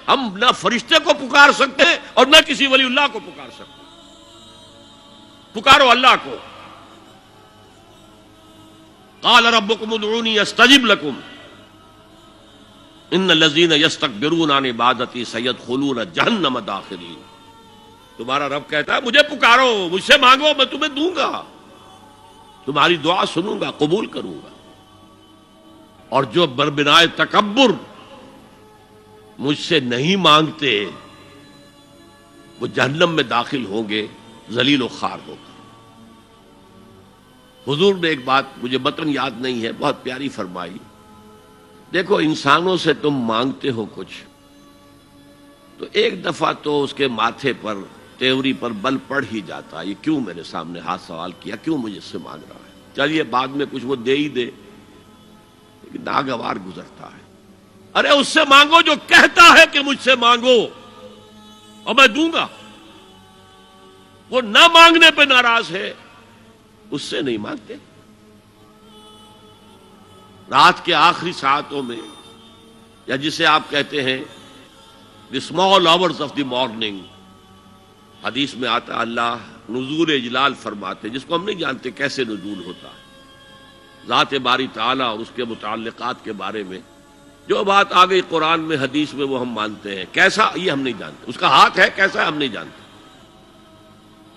ہم نہ فرشتے کو پکار سکتے اور نہ کسی ولی اللہ کو پکار سکتے. پکارو اللہ کو. قال ربکم ادعونی استجب لکم ان الذین یستکبرون عن عبادتی سیدخلون جہنم داخرین. تمہارا رب کہتا ہے مجھے پکارو، مجھ سے مانگو، میں تمہیں دوں گا، تمہاری دعا سنوں گا، قبول کروں گا. اور جو بربنائے تکبر مجھ سے نہیں مانگتے وہ جہنم میں داخل ہوں گے، ذلیل و خوار ہو کر. حضور نے ایک بات مجھے متن یاد نہیں ہے، بہت پیاری فرمائی. دیکھو انسانوں سے تم مانگتے ہو کچھ تو ایک دفعہ تو اس کے ماتھے پر تیوری پر بل پڑ ہی جاتا ہے، یہ کیوں میرے سامنے ہاتھ سوال کیا، کیوں مجھے اس سے مانگ رہا ہے، چلیے بعد میں کچھ وہ دے ہی دے، لیکن ناگوار گزرتا ہے. ارے اس سے مانگو جو کہتا ہے کہ مجھ سے مانگو اور میں دوں گا. وہ نہ مانگنے پہ ناراض ہے، اس سے نہیں مانگتے. رات کے آخری ساعتوں میں، یا جسے آپ کہتے ہیں the small hours of the morning، حدیث میں آتا اللہ نزول اجلال فرماتے، جس کو ہم نہیں جانتے کیسے نزول ہوتا ہے، ذات باری تعالیٰ اور اس کے متعلقات کے بارے میں جو بات آ گئی قرآن میں حدیث میں وہ ہم مانتے ہیں. کیسا یہ ہم نہیں جانتے، اس کا ہاتھ ہے کیسا ہے ہم نہیں جانتے،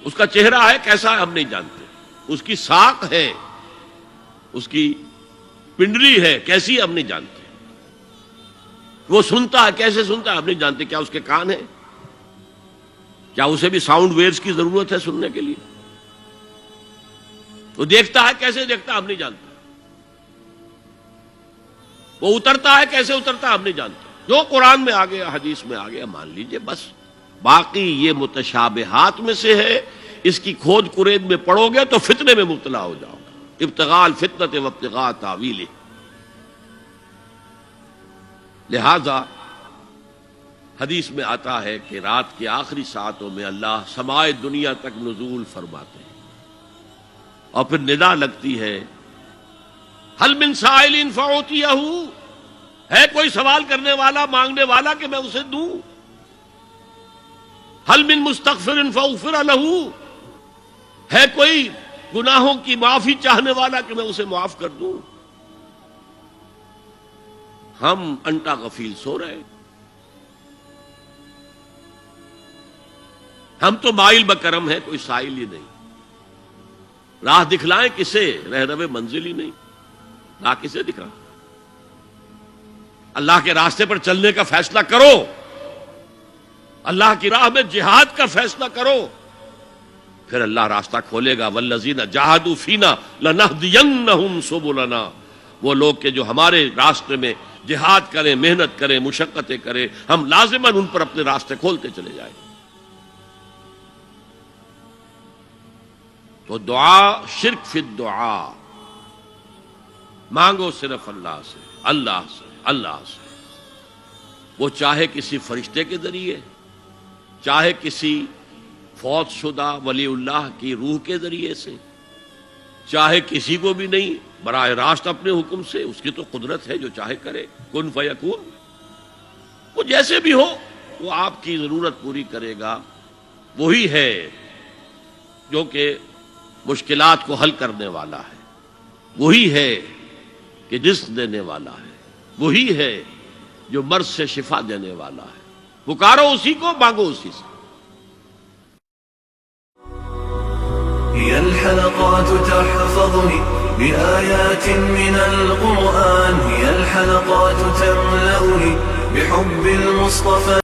اس کا چہرہ ہے کیسا ہے ہم نہیں جانتے، اس کی ساق ہے، اس کی پنڈلی ہے کیسی ہے ہم نہیں جانتے، وہ سنتا ہے کیسے سنتا ہے ہم نہیں جانتے، کیا اس کے کان ہیں، کیا اسے بھی ساؤنڈ ویوز کی ضرورت ہے سننے کے لیے، وہ دیکھتا ہے کیسے دیکھتا ہے ہم نہیں جانتے، وہ اترتا ہے کیسے اترتا ہے ہم نہیں جانتے. جو قرآن میں آ گیا حدیث میں آ گیا مان لیجئے بس. باقی یہ متشابہات میں سے ہے، اس کی کھود کرید میں پڑو گے تو فتنے میں مبتلا ہو جاؤ گے. ابتغاء الفتنۃ وابتغاء تاویلہ. لہذا حدیث میں آتا ہے کہ رات کے آخری ساعتوں میں اللہ سمائے دنیا تک نزول فرماتے ہیں اور پھر ندا لگتی ہے حل من سائل فاعطیہ، ہے کوئی سوال کرنے والا مانگنے والا کہ میں اسے دوں، حل من مستغفر فاغفر لہ، ہے کوئی گناہوں کی معافی چاہنے والا کہ میں اسے معاف کر دوں. ہم انٹا غفیل سو رہے ہیں، ہم تو مائل بکرم ہے، کوئی سائل ہی نہیں. راہ دکھلائیں کسے، رہنما منزل ہی نہیں، راہ کسے دکھا. اللہ کے راستے پر چلنے کا فیصلہ کرو، اللہ کی راہ میں جہاد کا فیصلہ کرو، پھر اللہ راستہ کھولے گا. والذین جاہدوا فینا لنہدینہم سبلنا. وہ لوگ کہ جو ہمارے راستے میں جہاد کریں، محنت کریں، مشقتیں کریں، ہم لازماً ان پر اپنے راستے کھولتے چلے جائیں. تو دعا شرک فی الدعا، مانگو صرف اللہ سے، اللہ سے، اللہ سے. وہ چاہے کسی فرشتے کے ذریعے، چاہے کسی فوت شدہ ولی اللہ کی روح کے ذریعے سے، چاہے کسی کو بھی نہیں، براہ راست اپنے حکم سے. اس کی تو قدرت ہے، جو چاہے کرے. کن فیکون. وہ جیسے بھی ہو وہ آپ کی ضرورت پوری کرے گا. وہی ہے جو کہ مشکلات کو حل کرنے والا ہے، وہی ہے کہ جسم دینے والا ہے، وہی ہے جو مرض سے شفا دینے والا ہے. پکارو اسی کو، مانگو اسی سے. هي الحلقات تحفظني بآيات من القرآن، هي الحلقات تملأني بحب المصطفى.